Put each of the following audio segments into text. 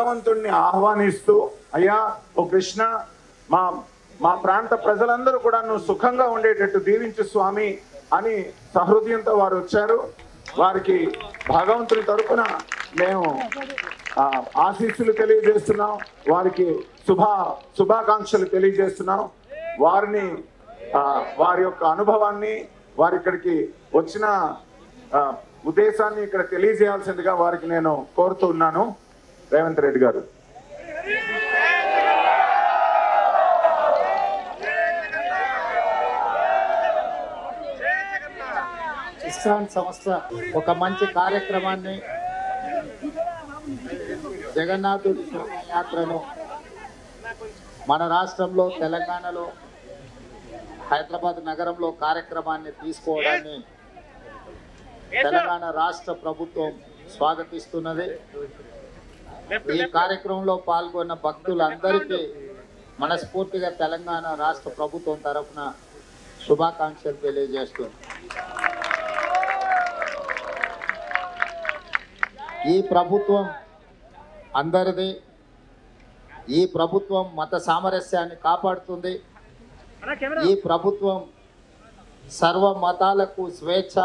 భగవంతుణ్ణి ఆహ్వానిస్తూ, అయ్యా ఓ కృష్ణ, మా మా ప్రాంత ప్రజలందరూ కూడా నువ్వు సుఖంగా ఉండేటట్టు దీవించు స్వామి అని సహృదయంతో వారు వచ్చారు. వారికి భగవంతుని తరపున మేము ఆశీస్సులు తెలియజేస్తున్నాం, వారికి శుభాకాంక్షలు తెలియజేస్తున్నాం. వారిని వారి యొక్క అనుభవాన్ని, వారి ఇక్కడికి వచ్చిన ఉద్దేశాన్ని ఇక్కడ తెలియజేయాల్సిందిగా వారికి నేను కోరుతూ ఉన్నాను. రేవంత్ రెడ్డి గారు. ఇస్కాన్ సంస్థ ఒక మంచి కార్యక్రమాన్ని, జగన్నాథుడి శోభయాత్రను మన రాష్ట్రంలో, తెలంగాణలో, హైదరాబాద్ నగరంలో కార్యక్రమాన్ని తీసుకోవడాన్ని తెలంగాణ రాష్ట్ర ప్రభుత్వం స్వాగతిస్తున్నది. ఈ కార్యక్రమంలో పాల్గొన్న భక్తులందరికీ మనస్ఫూర్తిగా తెలంగాణ రాష్ట్ర ప్రభుత్వం తరఫున శుభాకాంక్షలు తెలియజేస్తుంది. ఈ ప్రభుత్వం అందరిది. ఈ ప్రభుత్వం మత సామరస్యాన్ని కాపాడుతుంది. ఈ ప్రభుత్వం సర్వ మతాలకు స్వేచ్ఛ,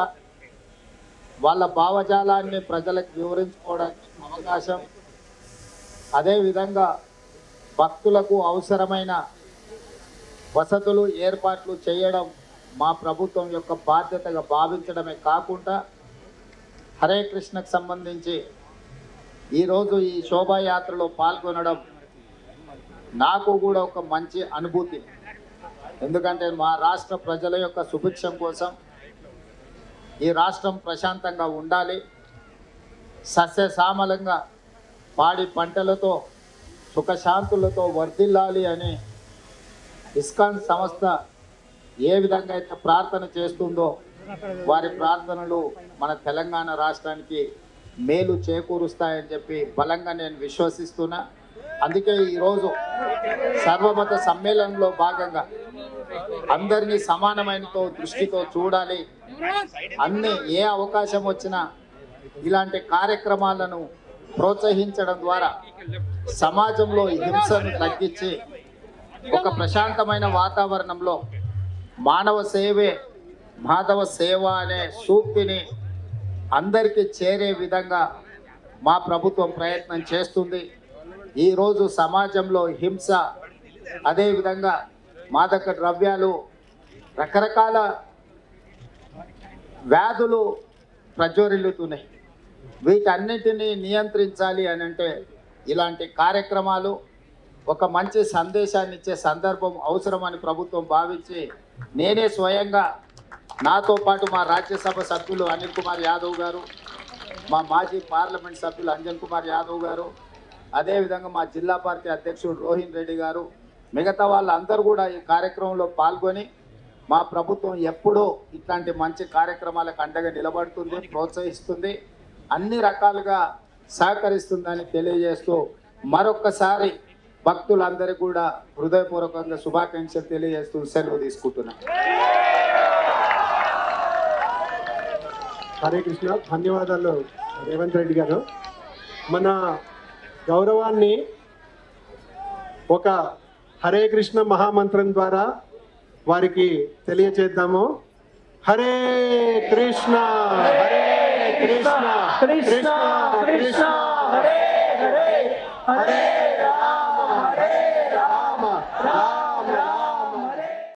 వాళ్ళ భావజాలాన్ని ప్రజలకు వివరించుకోవడానికి అవకాశం, అదేవిధంగా భక్తులకు అవసరమైన వసతులు ఏర్పాట్లు చేయడం మా ప్రభుత్వం యొక్క బాధ్యతగా భావించడమే కాకుండా, హరే కృష్ణకు సంబంధించి ఈరోజు ఈ శోభాయాత్రలో పాల్గొనడం నాకు కూడా ఒక మంచి అనుభూతి. ఎందుకంటే మా రాష్ట్ర ప్రజల యొక్క సుభిక్షం కోసం, ఈ రాష్ట్రం ప్రశాంతంగా ఉండాలి, సస్యశ్యామలంగా పాడి పంటలతో సుఖశాంతులతో వర్ధిల్లాలి అని ఇస్కాన్ సంస్థ ఏ విధంగా అయితే ప్రార్థన చేస్తుందో, వారి ప్రార్థనలు మన తెలంగాణ రాష్ట్రానికి మేలు చేకూరుస్తాయని చెప్పి బలంగా నేను విశ్వసిస్తున్నా. అందుకే ఈరోజు సర్వమత సమ్మేళనంలో భాగంగా అందరినీ సమానమైన దృష్టితో చూడాలి. ఏ అవకాశం వచ్చినా ఇలాంటి కార్యక్రమాలను ప్రోత్సహించడం ద్వారా సమాజంలో హింసను తగ్గించి ఒక ప్రశాంతమైన వాతావరణంలో మానవ సేవే మాధవ సేవ అనే సూక్తిని అందరికీ చేరే విధంగా మా ప్రభుత్వం ప్రయత్నం చేస్తుంది. ఈరోజు సమాజంలో హింస, అదేవిధంగా మాదక ద్రవ్యాలు, రకరకాల వ్యాధులు ప్రజ్వరిల్లుతున్నాయి. వీటన్నిటినీ నియంత్రించాలి అని అంటే ఇలాంటి కార్యక్రమాలు ఒక మంచి సందేశాన్ని ఇచ్చే సందర్భం అవసరమని ప్రభుత్వం భావించి, నేనే స్వయంగా నాతో పాటు మా రాజ్యసభ సభ్యులు అనిల్ కుమార్ యాదవ్ గారు, మా మాజీ పార్లమెంట్ సభ్యులు అంజన్ కుమార్ యాదవ్ గారు, అదేవిధంగా మా జిల్లా పార్టీ అధ్యక్షుడు రోహిన్ రెడ్డి గారు, మిగతా వాళ్ళందరూ కూడా ఈ కార్యక్రమంలో పాల్గొని మా ప్రభుత్వం ఎప్పుడూ ఇట్లాంటి మంచి కార్యక్రమాలకు అండగా నిలబడుతుంది, ప్రోత్సహిస్తుంది, అన్ని రకాలుగా సహకరిస్తుందని తెలియజేస్తూ మరొక్కసారి భక్తులందరికీ కూడా హృదయపూర్వకంగా శుభాకాంక్షలు తెలియజేస్తూ సెలవు తీసుకుంటున్నాను. హరే కృష్ణ. ధన్యవాదాలు రేవంత్ రెడ్డి గారు. మన గౌరవాన్ని ఒక హరే కృష్ణ మహామంత్రం ద్వారా వారికి తెలియచేద్దాము. హరే కృష్ణ హరే కృష్ణ కృష్ణ కృష్ణ హరే హరే హరే రామ హరే రామ